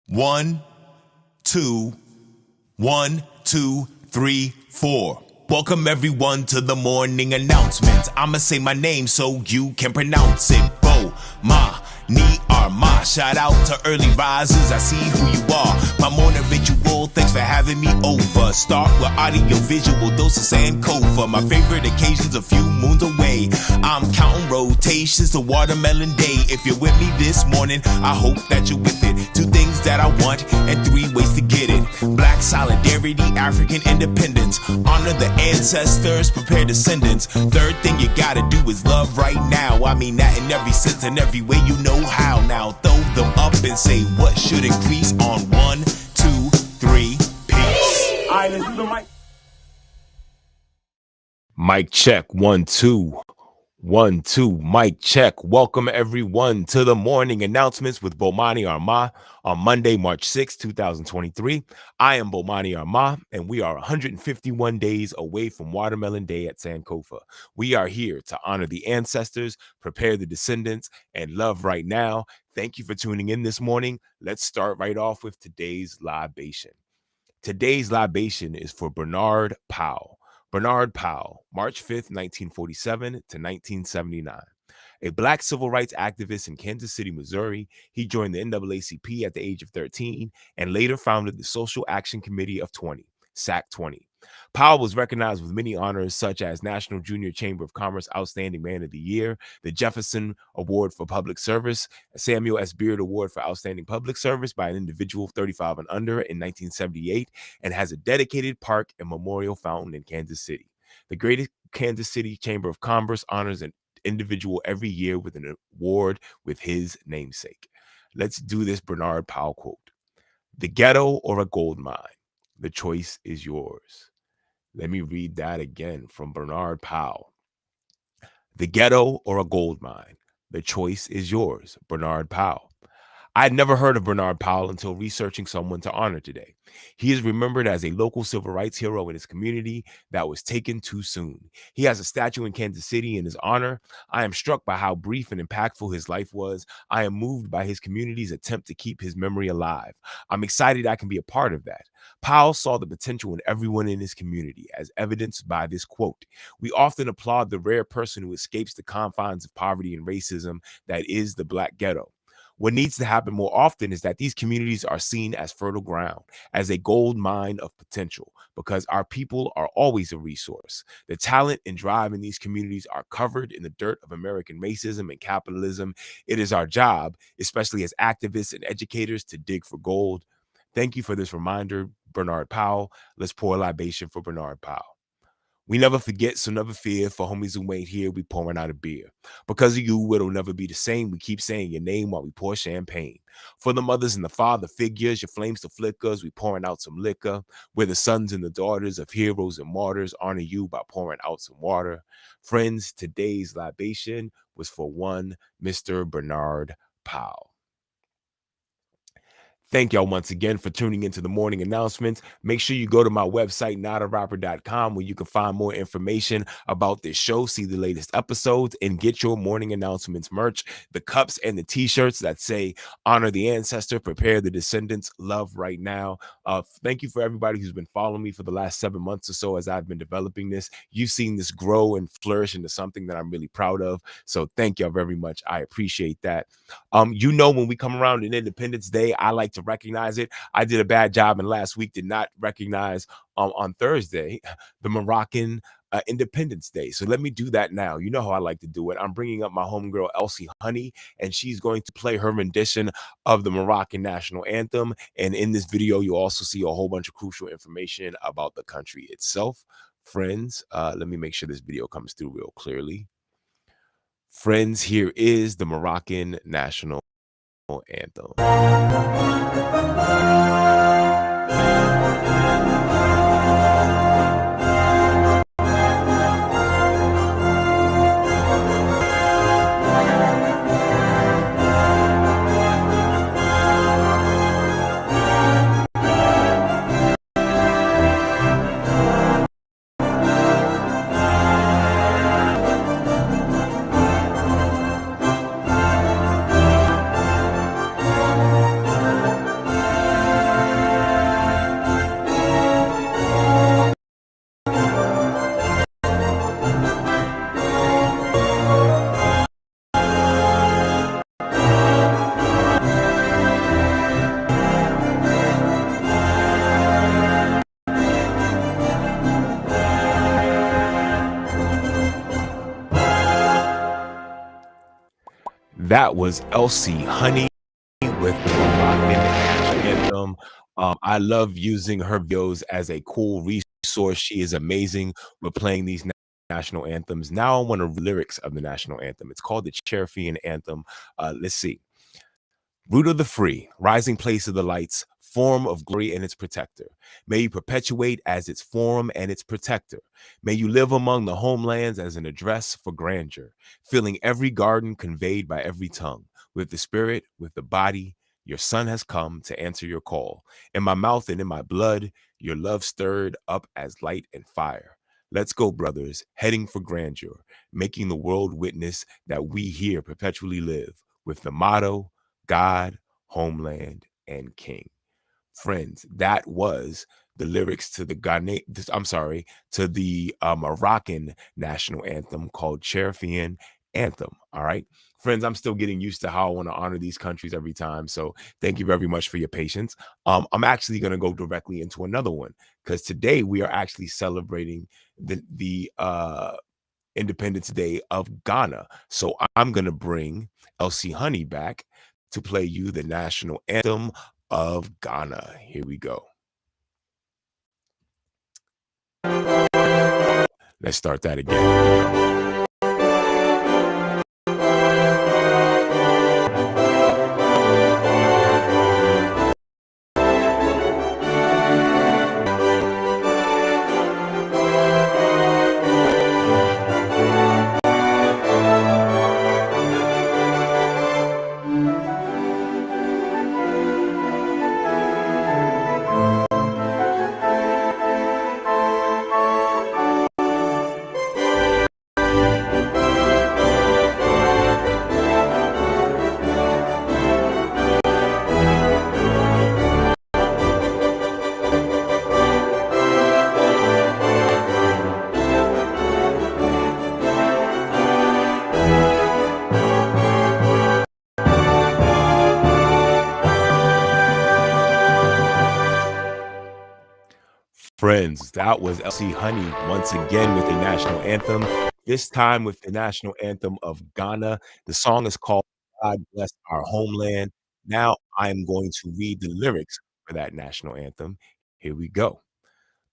1, 2, 1, 2, 3, 4. Welcome everyone to the morning announcements. I'ma say my name so you can pronounce it. Bomani Armah. Shout out to early risers, I see who you are. My morning ritual, thanks for having me over. Start with audiovisual, dose of Sankofa. My favorite occasion's a few moons away. I'm counting rotations to watermelon day. If you're with me this morning, I hope that you're with it. 2 things that I want and 3 ways to get it. Black solidarity, African independence. Honor the ancestors, prepare descendants. 3rd thing you gotta do is love right now. I mean that in every sense and every way you know how. Now throw them up and say what should increase on 1, 2, 3, peace. Alright, let's do the mic. Mic check, 1, 2. 1, 2, mic check. Welcome everyone to the morning announcements with Bomani Armah on Monday, March 6, 2023. I am Bomani Armah, and we are 151 days away from Watermelon Day at Sankofa. We are here to honor the ancestors, prepare the descendants, and love right now. Thank you for tuning in this morning. Let's start right off with today's libation. Today's libation is for Bernard Powell. Bernard Powell, March 5th, 1947 to 1979. A Black civil rights activist in Kansas City, Missouri, he joined the NAACP at the age of 13 and later founded the Social Action Committee of 20, SAC 20. Powell was recognized with many honors such as National Junior Chamber of Commerce Outstanding Man of the Year, the Jefferson Award for Public Service, Samuel S. Beard Award for Outstanding Public Service by an individual 35 and under in 1978, and has a dedicated park and memorial fountain in Kansas City. The Greater Kansas City Chamber of Commerce honors an individual every year with an award with his namesake. Let's do this Bernard Powell quote. "The ghetto or a gold mine? The choice is yours." Let me read that again from Bernard Powell. "The ghetto or a gold mine? The choice is yours." Bernard Powell. I had never heard of Bernard Powell until researching someone to honor today. He is remembered as a local civil rights hero in his community that was taken too soon. He has a statue in Kansas City in his honor. I am struck by how brief and impactful his life was. I am moved by his community's attempt to keep his memory alive. I'm excited I can be a part of that. Powell saw the potential in everyone in his community, as evidenced by this quote. "We often applaud the rare person who escapes the confines of poverty and racism that is the Black ghetto. What needs to happen more often is that these communities are seen as fertile ground, as a gold mine of potential, because our people are always a resource. The talent and drive in these communities are covered in the dirt of American racism and capitalism. It is our job, especially as activists and educators, to dig for gold." Thank you for this reminder, Bernard Powell. Let's pour a libation for Bernard Powell. "We never forget, so never fear. For homies who ain't here, we pouring out a beer. Because of you, it'll never be the same. We keep saying your name while we pour champagne. For the mothers and the father figures, your flames to flickers, we pouring out some liquor. We're the sons and the daughters of heroes and martyrs. Honor you by pouring out some water." Friends, today's libation was for one Mr. Bernard Powell. Thank y'all once again for tuning into the morning announcements. Make sure you go to my website, notarapper.com, where you can find more information about this show, see the latest episodes, and get your morning announcements merch, the cups and the t-shirts that say honor the ancestor, prepare the descendants, love right now. Thank you for everybody who's been following me for the last 7 months or so as I've been developing this. You've seen this grow and flourish into something that I'm really proud of. So thank y'all very much. I appreciate that. When we come around in Independence Day, I like to recognize it. I did a bad job and last week did not recognize on Thursday the Moroccan Independence Day. So let me do that now. You know how I like to do it. I'm bringing up my homegirl Elsie Honey, and she's going to play her rendition of the Moroccan national anthem. And in this video, you'll also see a whole bunch of crucial information about the country itself. Friends, let me make sure this video comes through real clearly. Friends, here is the Moroccan national anthem. That was Elsie Honey with the Moroccan anthem. I love using her videos as a cool resource. She is amazing with playing these national anthems. Now I want to lyrics of the national anthem. It's called the Cherfian anthem. Let's see. Root of the free, rising place of the lights, form of glory and its protector. May you perpetuate as its form and its protector. May you live among the homelands as an address for grandeur, filling every garden conveyed by every tongue. With the spirit, with the body, your son has come to answer your call. In my mouth and in my blood, your love stirred up as light and fire. Let's go, brothers, heading for grandeur, making the world witness that we here perpetually live with the motto, God, homeland, and king. Friends, that was the lyrics to the to the Moroccan national anthem called Cherfian Anthem. All right. Friends, I'm still getting used to how I want to honor these countries every time. So thank you very much for your patience. I'm actually going to go directly into another one because today we are actually celebrating the Independence Day of Ghana. So I'm going to bring Elsie Honey back to play you the national anthem of Ghana. Here we go. Let's start that again. Friends, that was Elsie Honey once again with the national anthem, this time with the national anthem of Ghana. The song is called God Bless Our Homeland. Now I am going to read the lyrics for that national anthem. Here we go.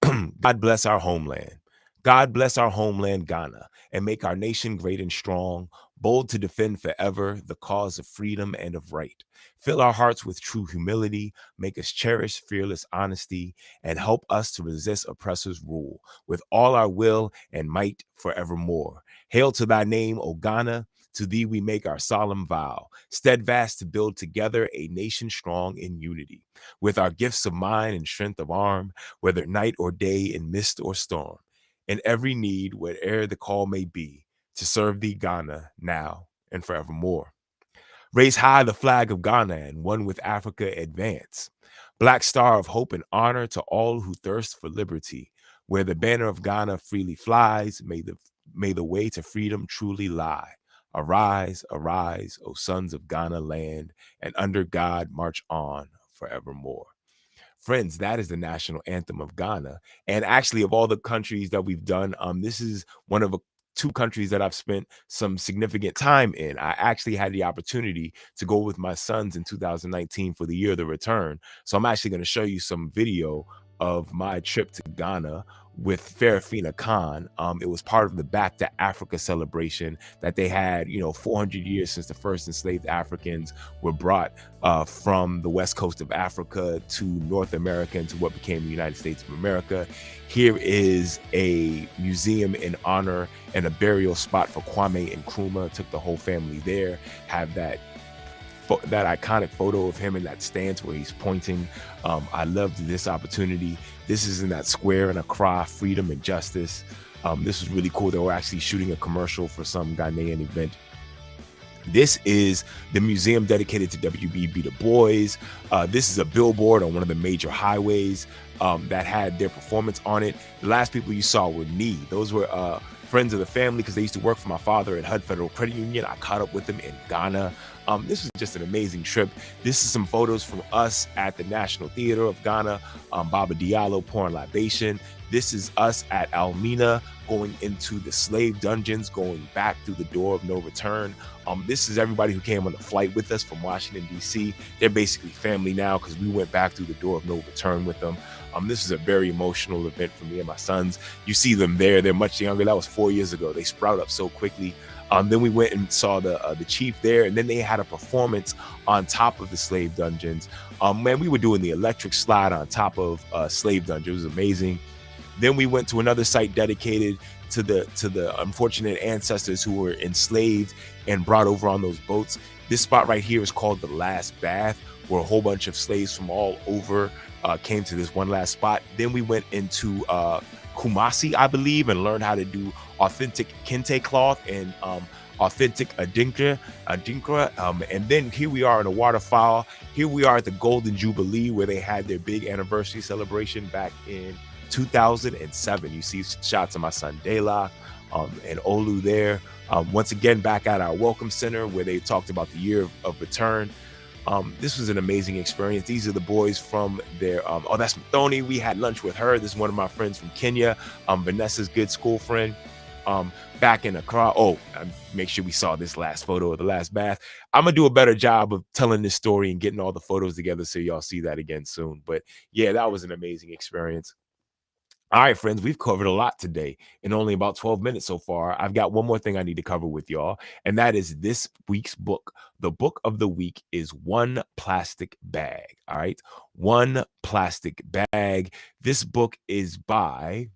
God bless our homeland. God bless our homeland, Ghana, and make our nation great and strong, bold to defend forever the cause of freedom and of right. Fill our hearts with true humility, make us cherish fearless honesty, and help us to resist oppressors' rule with all our will and might forevermore. Hail to thy name, O Ghana. To thee we make our solemn vow, steadfast to build together a nation strong in unity, with our gifts of mind and strength of arm, whether night or day, in mist or storm, in every need, where'er the call may be, to serve thee, Ghana, now and forevermore. Raise high the flag of Ghana and one with Africa advance. Black star of hope and honor to all who thirst for liberty. Where the banner of Ghana freely flies, may the way to freedom truly lie. Arise, arise, O sons of Ghana land, and under God march on forevermore. Friends, that is the national anthem of Ghana. And actually, of all the countries that we've done, this is one of two countries that I've spent some significant time in. I actually had the opportunity to go with my sons in 2019 for the year of the return. So I'm actually going to show you some video of my trip to Ghana with Farafina Khan. It was part of the Back to Africa celebration that they had, 400 years since the first enslaved Africans were brought from the west coast of Africa to North America and to what became the United States of America. Here is a museum in honor and a burial spot for Kwame Nkrumah. Took the whole family there, have that iconic photo of him in that stance where he's pointing. I loved this opportunity. This is in that square in Accra, freedom and justice. This was really cool. They were actually shooting a commercial for some Ghanaian event. This is the museum dedicated to W.B. Du Bois. This is a billboard on one of the major highways that had their performance on it. The last people you saw were Nee. Those were friends of the family because they used to work for my father at HUD Federal Credit Union. I caught up with them in Ghana. This was just an amazing trip. This is some photos from us at the National Theater of Ghana. Baba Diallo pouring libation. This is us at Almina going into the slave dungeons, going back through the door of no return. This is everybody who came on the flight with us from Washington, D.C. They're basically family now because we went back through the door of no return with them. This is a very emotional event for me and my sons. You see them there. They're much younger. That was 4 years ago. They sprout up so quickly. Then we went and saw the chief there, and then they had a performance on top of the slave dungeons. Man, we were doing the electric slide on top of slave dungeons. It was amazing. Then we went to another site dedicated to the unfortunate ancestors who were enslaved and brought over on those boats. This spot right here is called the Last Bath, where a whole bunch of slaves from all over came to this one last spot. Then we went into Kumasi, I believe, and learned how to do authentic kente cloth and authentic adinkra. And then here we are in a waterfowl. Here we are at the Golden Jubilee, where they had their big anniversary celebration back in 2007. You see shots of my son Dela and Olu there. Once again, back at our welcome center where they talked about the year of return. This was an amazing experience. These are the boys from their, oh, that's Mathoni. We had lunch with her. This is one of my friends from Kenya, Vanessa's good school friend. Back in Accra. Oh, make sure we saw this last photo of the last bath. I'm gonna do a better job of telling this story and getting all the photos together so y'all see that again soon. But yeah, that was an amazing experience. All right, friends, we've covered a lot today in only about 12 minutes so far. I've got one more thing I need to cover with y'all, and that is this week's book. The book of the week is One Plastic Bag. All right, One Plastic Bag. This book is by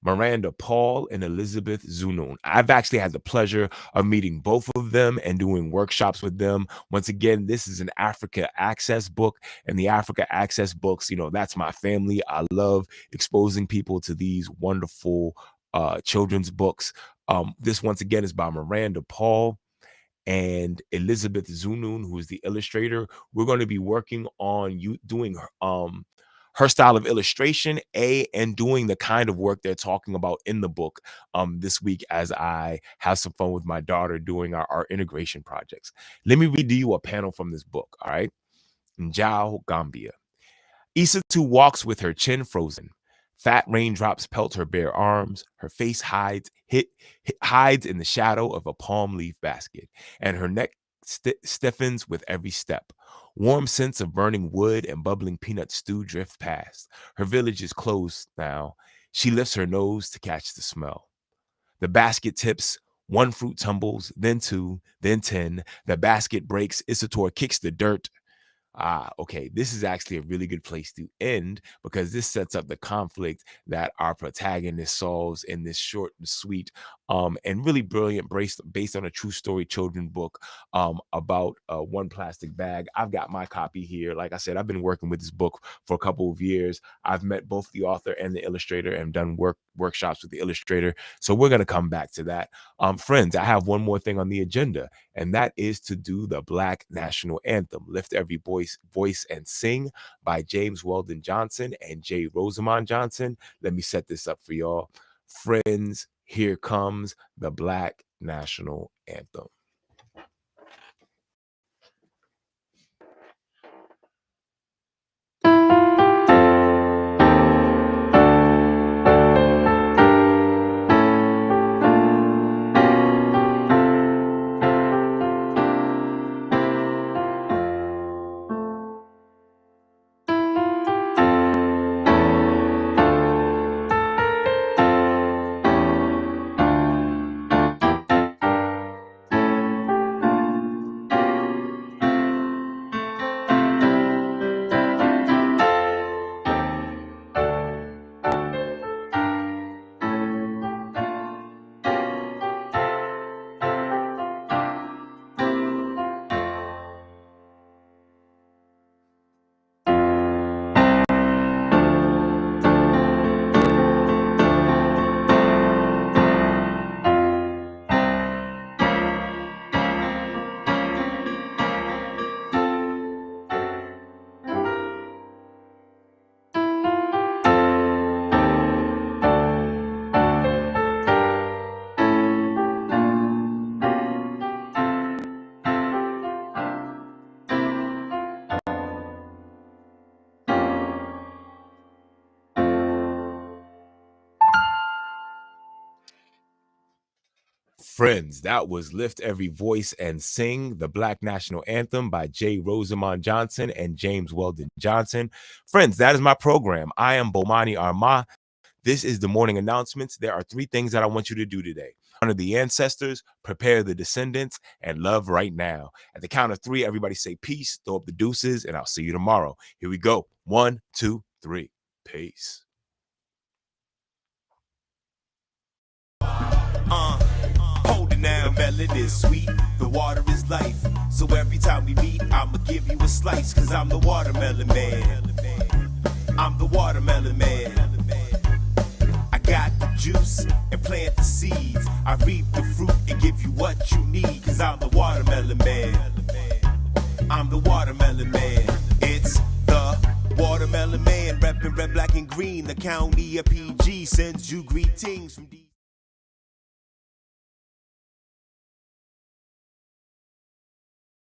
Miranda Paul and Eiizabeth Zunon. I've actually had the pleasure of meeting both of them and doing workshops with them. Once again, this is an Africa Access book, and the Africa Access books, you know, that's my family. I love exposing people to these wonderful children's books. This, once again, is by Miranda Paul and Eiizabeth Zunon, who is the illustrator. We're going to be working on doing her style of illustration, and doing the kind of work they're talking about in the book this week as I have some fun with my daughter doing our integration projects. Let me read to you a panel from this book, all right? Njao Gambia. Isatu walks with her chin frozen. Fat raindrops pelt her bare arms. Her face hides in the shadow of a palm leaf basket, and her neck stiffens with every step. Warm scents of burning wood and bubbling peanut stew drift past. Her village is closed now. She lifts her nose to catch the smell. The basket tips. One fruit tumbles, then two, then 10. The basket breaks. Isator kicks the dirt. Okay, this is actually a really good place to end, because this sets up the conflict that our protagonist solves in this short and sweet and really brilliant, based on a true story children book about One Plastic Bag. I've got my copy here. Like I said, I've been working with this book for a couple of years. I've met both the author and the illustrator and done workshops with the illustrator. So we're going to come back to that. Friends, I have one more thing on the agenda, and that is to do the Black National Anthem, Lift Every Voice and Sing, by James Weldon Johnson and J. Rosamond Johnson. Let me set this up for y'all. Friends, here comes the Black National Anthem. Friends, that was Lift Every Voice and Sing, the Black National Anthem by J. Rosamond Johnson and James Weldon Johnson. Friends, that is my program. I am Bomani Armah. This is the morning announcements. There are 3 things that I want you to do today. Honor the ancestors, prepare the descendants, and love right now. At the count of 3, everybody say peace, throw up the deuces, and I'll see you tomorrow. Here we go. 1, 2, 3. Peace. Hold it now, melon is sweet, the water is life. So every time we meet, I'ma give you a slice, cause I'm the watermelon man. I'm the watermelon man. I got the juice and plant the seeds. I reap the fruit and give you what you need, cause I'm the watermelon man. I'm the watermelon man. It's the watermelon man, reppin' red, black, and green. The county of PG sends you greetings from D.